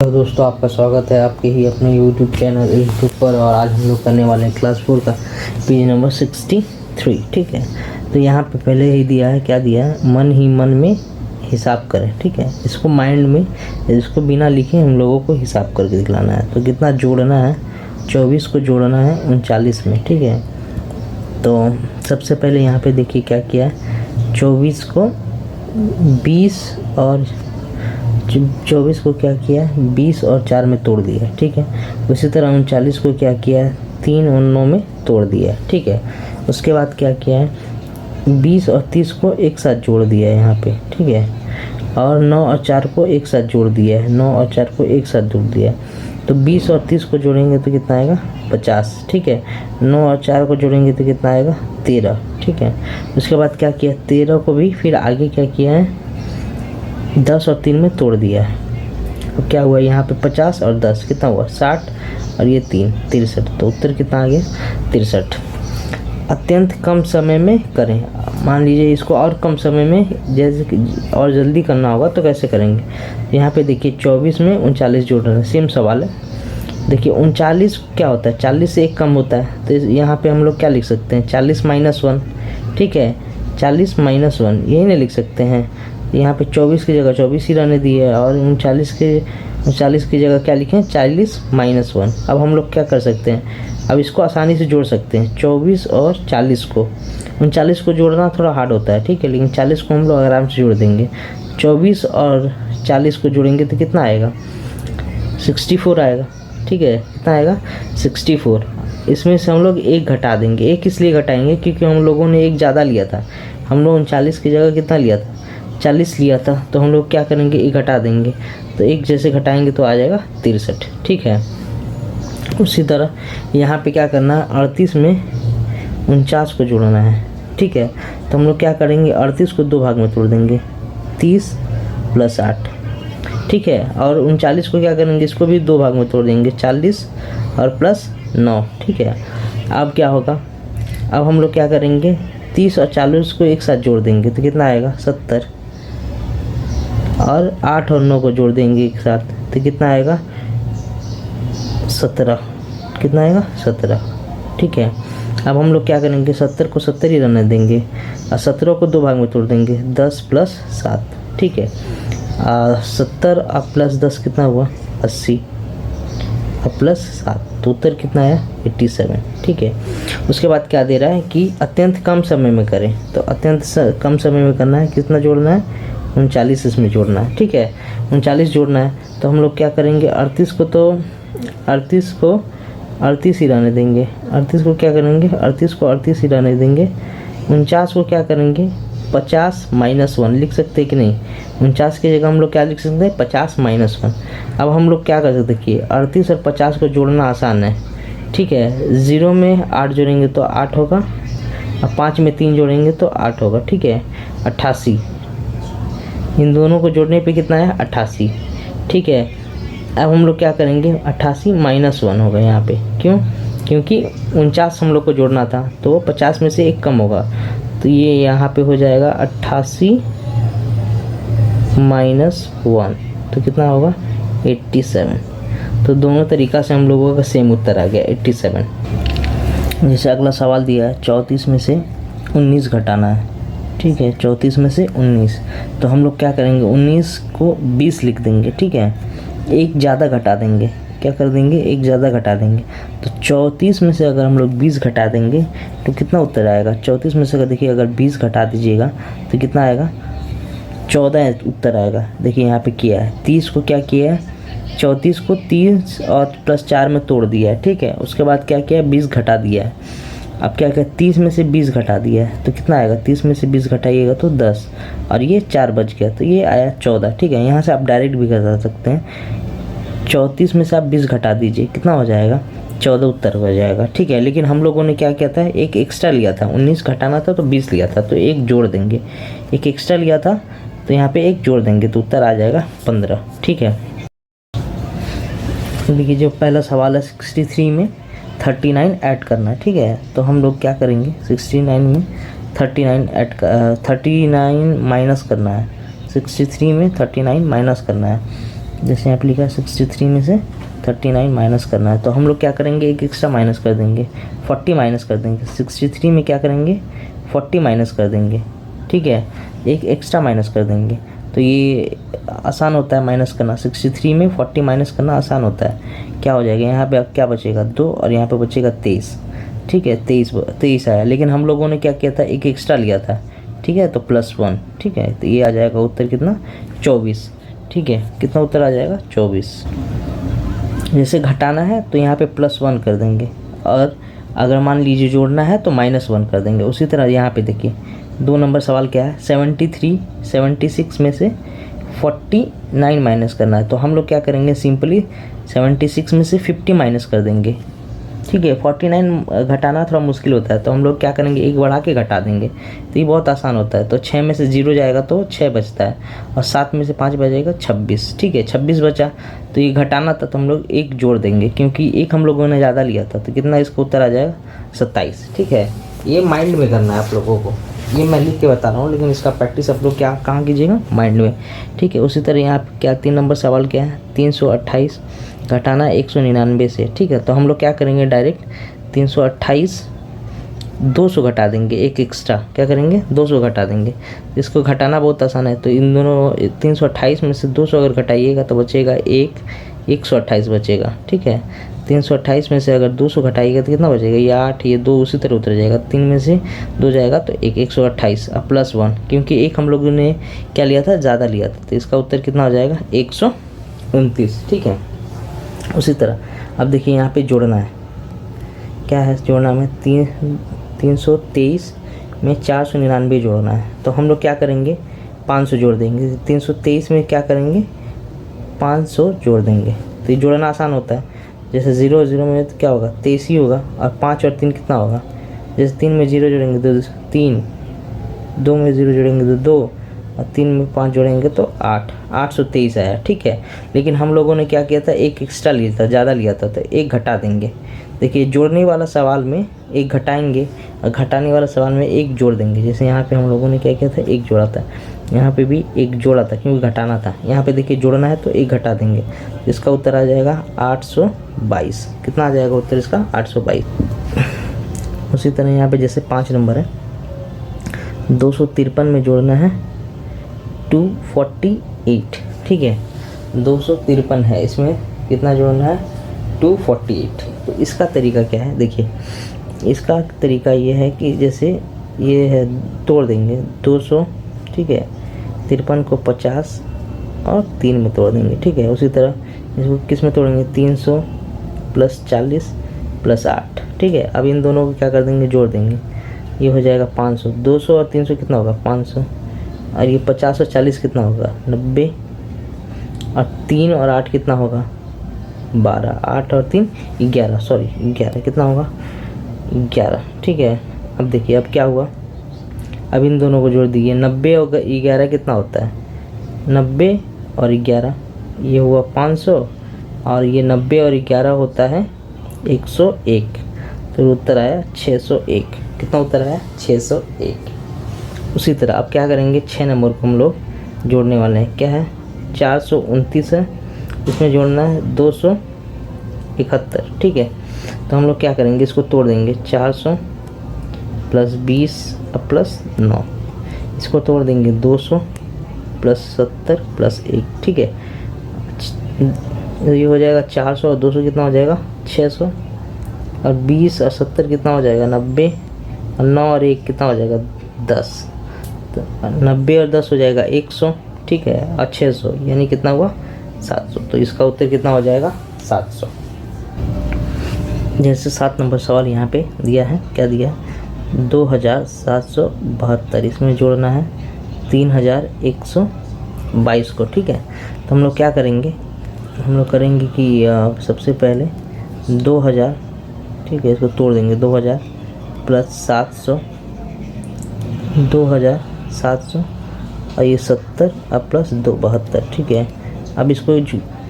Hello दोस्तों, आपका स्वागत है आपके ही अपने यूट्यूब चैनल यूट्यूब पर। और आज हम लोग करने वाले हैं क्लास 4 का पेज नंबर 63। ठीक है, तो यहाँ पे पहले ही दिया है, क्या दिया है, मन ही मन में हिसाब करें। ठीक है, इसको माइंड में, इसको बिना लिखे हम लोगों को हिसाब करके दिखलाना है। तो कितना जोड़ना है, 24 को जोड़ना है 39 में। ठीक है, तो सबसे पहले यहाँ पे देखिए क्या किया है, 24 को 20 और 24 को क्या किया है, 20 और 4 में तोड़ दिया। ठीक है, उसी तरह 39 को क्या किया है, 3 और 9 में तोड़ दिया। ठीक है, उसके बाद क्या किया है, 20 और 30 को एक साथ जोड़ दिया है यहाँ पे। ठीक है, और 9 और 4 को एक साथ जोड़ दिया है, 9 और 4 को एक साथ जोड़ दिया है। तो 20 और 30 को जोड़ेंगे तो कितना आएगा, 50। ठीक है, 9 और 4 को जोड़ेंगे तो कितना आएगा, 13। ठीक है, उसके बाद क्या किया, 13 को भी फिर आगे क्या किया है, 10 और 3 में तोड़ दिया है। अब क्या हुआ, यहाँ पे 50 और 10 कितना हुआ, 60 और ये 3 63। तो उत्तर कितना आ गया, 63। अत्यंत कम समय में करें। मान लीजिए इसको और कम समय में, जैसे कि और जल्दी करना होगा तो कैसे करेंगे। यहाँ पे देखिए 24 में 39 जोड़ रहे हैं, सेम सवाल है। देखिए 39 क्या होता है, 40 से एक कम होता है। तो यहाँ पे हम लोग क्या लिख सकते हैं, 40 - 1। ठीक है, 40 - 1 यही नहीं लिख सकते हैं। यहाँ पे 24 की जगह 24 ही रहने दी है, और 39 की जगह क्या लिखें, 40 - 1। अब हम लोग क्या कर सकते हैं, अब इसको आसानी से जोड़ सकते हैं। 24 और 40 को, 39 को जोड़ना थोड़ा हार्ड होता है। ठीक है, लेकिन 40 को हम लोग आराम से जोड़ देंगे। 24 और 40 को जोड़ेंगे तो कितना आएगा, 64 आएगा। ठीक है, कितना आएगा, 64। इसमें से हम लोग एक घटा देंगे। एक इसलिए घटाएंगे क्योंकि हम लोगों ने एक ज़्यादा लिया था। हम लोग 39 की जगह कितना लिया था, 40 लिया था। तो हम लोग क्या करेंगे, एक घटा देंगे। तो एक जैसे घटाएंगे तो आ जाएगा 63। ठीक है, उसी तरह यहाँ पे क्या करना है, 38 में 49 को जोड़ना है। ठीक है, तो हम लोग क्या करेंगे, 38 को 2 भाग में तोड़ देंगे, 30 + 8। ठीक है, और 39 को क्या करेंगे, इसको भी 2 भाग में तोड़ देंगे, 40 और +9। ठीक है, अब क्या होगा, अब हम लोग क्या करेंगे, 30 और 40 को एक साथ जोड़ देंगे तो कितना आएगा, 70। और 8 और 9 को जोड़ देंगे एक साथ तो कितना आएगा, 17। कितना आएगा, 17। ठीक है, अब हम लोग क्या करेंगे, 70 को 70 ही रहने देंगे, और 17 को 2 भाग में तोड़ देंगे, 10 + 7। ठीक है, 70 और +10 कितना हुआ, 80 और +7, तो उत्तर कितना आया, 87। ठीक है, उसके बाद क्या दे रहा है कि अत्यंत कम समय में करें। तो अत्यंत कम समय में करना है, कितना जोड़ना है, 39 इसमें जोड़ना है। ठीक है, 39 जोड़ना है। तो हम लोग क्या करेंगे, 38 को तो 38 ही रहने देंगे। 38 को क्या करेंगे, 38 को 38 ही रहने देंगे। 49 को क्या करेंगे, 50 - 1 लिख सकते हैं कि नहीं। 49 की जगह हम लोग क्या लिख सकते हैं, 50 - 1। अब हम लोग क्या कर सकते हैं, देखिए 38 और 50 को जोड़ना आसान है। ठीक है, 0 में 8 जोड़ेंगे तो 8 होगा, और 5 में 3 जोड़ेंगे तो 8 होगा। ठीक है, 88। इन दोनों को जोड़ने पे कितना है, 88। ठीक है, अब हम लोग क्या करेंगे, 88 - 1 होगा यहाँ पे। क्यों, क्योंकि 49 हम लोग को जोड़ना था, तो 50 में से एक कम होगा। तो ये यहाँ पे हो जाएगा 88 - 1, तो कितना होगा, 87। तो दोनों तरीक़ा से हम लोगों का सेम उत्तर आ गया, 87। जैसे अगला सवाल दिया है, 34 में से 19 घटाना है। ठीक है, 34 में से 19, तो हम लोग क्या करेंगे, 19 को 20 लिख देंगे। ठीक है, एक ज़्यादा घटा देंगे, क्या कर देंगे, एक ज़्यादा घटा देंगे। तो 34 में से अगर हम लोग 20 घटा देंगे तो कितना उत्तर आएगा, 34 में से अगर देखिए अगर 20 घटा दीजिएगा तो कितना आएगा, 14 उत्तर आएगा। देखिए यहाँ पे किया है, 30 को क्या किया है, 34 को 30 और +4 में तोड़ दिया है। ठीक है, उसके बाद क्या किया है, 20 घटा दिया है। अब क्या क्या, 30 में से 20 घटा दिया है तो कितना आएगा, 30 में से 20 घटाइएगा तो 10, और ये 4 बच गया तो ये आया 14। ठीक है, यहाँ से आप डायरेक्ट भी कर सकते हैं, 34 में से आप 20 घटा दीजिए, कितना हो जाएगा, 14 उत्तर हो जाएगा। ठीक है, लेकिन हम लोगों ने क्या किया था, एक एक्स्ट्रा लिया था, 19 घटाना था तो 20 लिया था, तो एक जोड़ देंगे। एक एक्स्ट्रा लिया था तो यहाँ पे एक जोड़ देंगे तो उत्तर आ जाएगा 15। ठीक है, देखिए जो पहला सवाल है, 63 में 39 ऐड करना है। ठीक है, तो हम लोग क्या करेंगे, 69 में 39 माइनस करना है। 63 में 39 माइनस करना है। जैसे यहाँ पे लिखा है 63 में से 39 माइनस करना है, तो हम लोग क्या करेंगे, एक एक्स्ट्रा माइनस कर देंगे, 40 माइनस कर देंगे। 63 में क्या करेंगे, 40 माइनस कर देंगे, ठीक है, एक एक्स्ट्रा माइनस कर देंगे। तो ये आसान होता है माइनस करना, 63 में 40 माइनस करना आसान होता है। क्या हो जाएगा, यहाँ पे अब क्या बचेगा 2 और यहाँ पे बचेगा 23, ठीक है, 23 आया। लेकिन हम लोगों ने क्या किया था, एक एक्स्ट्रा लिया था, ठीक है, तो +1, ठीक है, तो ये आ जाएगा उत्तर कितना, 24, ठीक है, कितना उत्तर आ जाएगा 24। जैसे घटाना है तो यहाँ पे +1 कर देंगे, और अगर मान लीजिए जोड़ना है तो -1 कर देंगे। उसी तरह यहाँ पे देखिए 2 नंबर सवाल क्या है, 76 में से 49 माइनस करना है। तो हम लोग क्या करेंगे, सिंपली 76 में से 50 माइनस कर देंगे, ठीक है। 49 घटाना थोड़ा मुश्किल होता है, तो हम लोग क्या करेंगे, एक बढ़ा के घटा देंगे, तो ये बहुत आसान होता है। तो 6 में से 0 जाएगा तो 6 बचता है, और 7 में से 5 बचेगा 26, ठीक है, 26 बचा। तो ये घटाना था तो हम लोग एक जोड़ देंगे, क्योंकि एक हम लोगों ने ज़्यादा लिया था, तो कितना इसका उत्तर आ जाएगा 27, ठीक है। ये माइंड में करना है आप लोगों को, ये मैं लिख के बता रहा हूँ, लेकिन इसका प्रैक्टिस आप लोग क्या कहाँ कीजिएगा, माइंड में, ठीक है। उसी तरह यहाँ क्या 3 नंबर सवाल क्या है, 328 घटाना 199 से, ठीक है। तो हम लोग क्या करेंगे, डायरेक्ट 328 200 घटा देंगे, एक एक्स्ट्रा क्या करेंगे, 200 घटा देंगे। इसको घटाना बहुत आसान है, तो इन दोनों 328 में से 200 अगर घटाइएगा तो बचेगा 128 बचेगा, ठीक है। 328 में से अगर 200 घटाइएगा तो कितना बचेगा, ये 8, ये 2 उसी तरह उतर जाएगा, 3 में से 2 जाएगा तो 128 और +1, क्योंकि एक हम लोगों ने क्या लिया था, ज़्यादा लिया था, तो इसका उत्तर कितना हो जाएगा 129, ठीक है। उसी तरह अब देखिए यहाँ पे जोड़ना है, क्या है जोड़ना में, 323 में 499 जोड़ना है। तो हम लोग क्या करेंगे, 500 जोड़ देंगे। 323 में क्या करेंगे, 500 जोड़ देंगे, तो ये जोड़ना आसान होता है। जैसे 0 0 में तो क्या होगा, 23 ही होगा, और 5 और 3 कितना होगा, जैसे 3 में 0 जोड़ेंगे तो 3, 2 में 0 जोड़ेंगे तो 2, और 3 में 5 जोड़ेंगे तो 8, 823 आया, ठीक है। लेकिन हम लोगों ने क्या किया था, एक एक्स्ट्रा लिया था, ज़्यादा लिया था, तो एक घटा देंगे। देखिए जोड़ने वाला सवाल में एक घटाएंगे, और घटाने वाला सवाल में एक जोड़ देंगे। जैसे यहाँ पे हम लोगों ने क्या किया था, एक जोड़ा था, यहाँ पे भी एक जोड़ा था, क्योंकि घटाना था। यहाँ पे देखिए जोड़ना है तो एक घटा देंगे, इसका उत्तर आ जाएगा 822। कितना आ जाएगा उत्तर इसका, 822। उसी तरह यहाँ पे जैसे 5 नंबर है, 253 में जोड़ना है 248, ठीक है, 253 है, इसमें कितना जोड़ना है 248। तो इसका तरीका क्या है, देखिए इसका तरीका ये है कि जैसे ये है, तोड़ देंगे 200, ठीक है, 53 को 50 और 3 में तोड़ देंगे, ठीक है। उसी तरह इसको किस में तोड़ेंगे, 300 + 40 + 8, ठीक है। अब इन दोनों को क्या कर देंगे, जोड़ देंगे, ये हो जाएगा 500। 200 और 300 कितना होगा, 500, और ये 50 और 40 कितना होगा, 90, और 3 और 8 कितना होगा, 12, 8 और 3 11, सॉरी 11, कितना होगा 11, ठीक है। अब देखिए अब क्या हुआ, अब इन दोनों को जोड़ दीजिए, 90 और 11 कितना होता है, 90 और 11, ये हुआ 500, और ये 90 और 11 होता है 101, तो उत्तर आया 601। कितना उत्तर आया, 601। उसी तरह अब क्या करेंगे, 6 नंबर को हम लोग जोड़ने वाले हैं, क्या है 429 है, इसमें जोड़ना है 271, ठीक है। तो हम लोग क्या करेंगे, इसको तोड़ देंगे, 400 + 20 + 9, इसको तोड़ देंगे 200 + 70 + 1, ठीक है। ये हो जाएगा 400 और 200 कितना हो जाएगा 600, और 20 और 70 कितना हो जाएगा 90, और 9 और 1 कितना हो जाएगा 10, तो 90 और 10 हो जाएगा 100, ठीक है, और 600 यानी कितना हुआ 700। तो इसका उत्तर कितना हो जाएगा 700। जैसे 7 नंबर सवाल यहाँ पे दिया है, क्या दिया है 2772, इसमें जोड़ना है 3122 को, ठीक है। तो हम लोग क्या करेंगे, हम लोग करेंगे कि सबसे पहले 2000, ठीक है, इसको तोड़ देंगे, 2000 + 700, 2700, और ये 70 और +2 72, ठीक है। अब इसको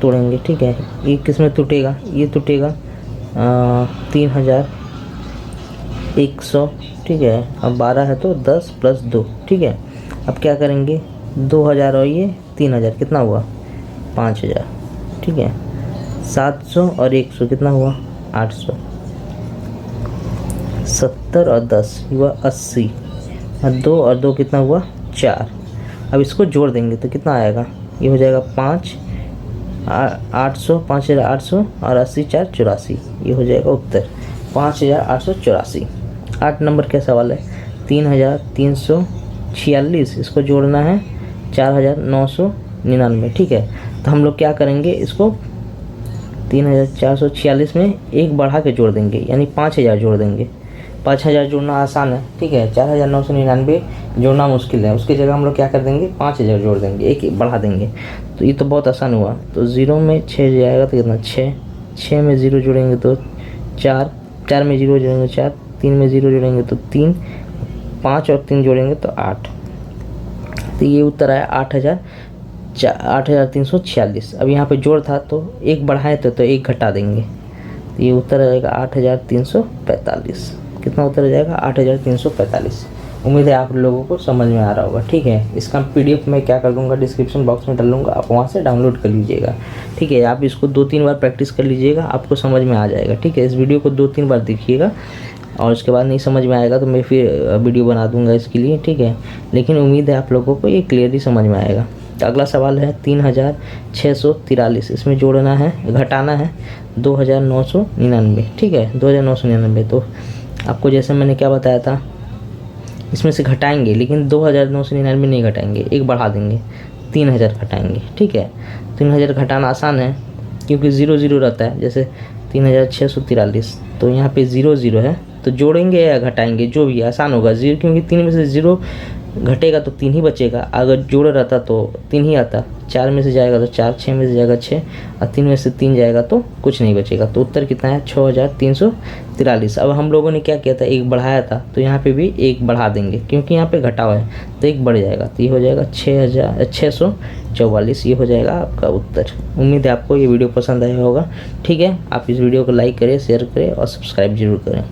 तोड़ेंगे, ठीक है, ये किस में टूटेगा, ये टूटेगा 3100, ठीक है, अब 12 है तो 10 + 2, ठीक है। अब क्या करेंगे, 2000 और ये 3000 कितना हुआ 5000, ठीक है। 700 और 100 कितना हुआ 800। 70 और 10 हुआ 80 और 2 और 2 कितना हुआ 4। अब इसको जोड़ देंगे तो कितना आएगा, ये हो जाएगा 5 800 5800 और 80 4 84, ये हो जाएगा उत्तर 5884। 8 नंबर का सवाल है 3346, इसको जोड़ना है 4999, ठीक है। तो हम लोग क्या करेंगे, इसको 3446 में एक बढ़ा के जोड़ देंगे, यानी 5000 जोड़ देंगे। 5000 जोड़ना आसान है, ठीक है। 4999 जोड़ना मुश्किल है, उसकी जगह हम लोग क्या कर देंगे 5000 जोड़ देंगे, एक बढ़ा देंगे। तो ये तो बहुत आसान हुआ। तो 0 में 6 जाएगा तो कितना 6 में 0 जोड़ेंगे तो 4 में 0 जोड़ेंगे 4, 3 में 0 जोड़ेंगे तो 3, 5 और 3 जोड़ेंगे तो 8। तो ये उत्तर आया 8346। अब यहाँ पे जोड़ था तो एक बढ़ाए तो एक घटा देंगे, तो ये उत्तर आ जाएगा 8345। कितना उत्तर आ जाएगा 8345। उम्मीद है आप लोगों को समझ में आ रहा होगा, ठीक है। इसका PDF मैं क्या कर दूंगा, डिस्क्रिप्शन बॉक्स में डाल दूंगा, आप वहाँ से डाउनलोड कर लीजिएगा, ठीक है। आप इसको 2-3 बार प्रैक्टिस कर लीजिएगा, आपको समझ में आ जाएगा, ठीक है। इस वीडियो को 2-3 बार देखिएगा और उसके बाद नहीं समझ में आएगा तो मैं फिर वीडियो बना दूंगा इसके लिए, ठीक है। लेकिन उम्मीद है आप लोगों को ये क्लियरली समझ में आएगा। तो अगला सवाल है 3643, इसमें जोड़ना है घटाना है 2999, ठीक है 2999। तो आपको जैसे मैंने क्या बताया था, इसमें से घटाएंगे लेकिन 2999 नहीं घटाएंगे, एक बढ़ा देंगे 3000 घटाएंगे, ठीक है। 3000 घटाना आसान है क्योंकि 0 0 रहता है, जैसे 3643 तो यहाँ पे 0 0 है, तो जोड़ेंगे या घटाएंगे जो भी आसान होगा। 0 क्योंकि 3 में से 0 घटेगा तो 3 ही बचेगा, अगर जोड़ रहता तो 3 ही आता। 4 में से जाएगा तो 4, 6 में से जाएगा 6 और 3 में से 3 जाएगा तो कुछ नहीं बचेगा। तो उत्तर कितना है 6343। अब हम लोगों ने क्या किया था, एक बढ़ाया था, तो यहाँ पे भी एक बढ़ा देंगे क्योंकि यहाँ पे घटा हुआ है तो एक बढ़ जाएगा, तो ये हो जाएगा 6644, ये हो जाएगा आपका उत्तर। उम्मीद है आपको ये वीडियो पसंद आया होगा, ठीक है। आप इस वीडियो को लाइक करें, शेयर करें और सब्सक्राइब जरूर करें।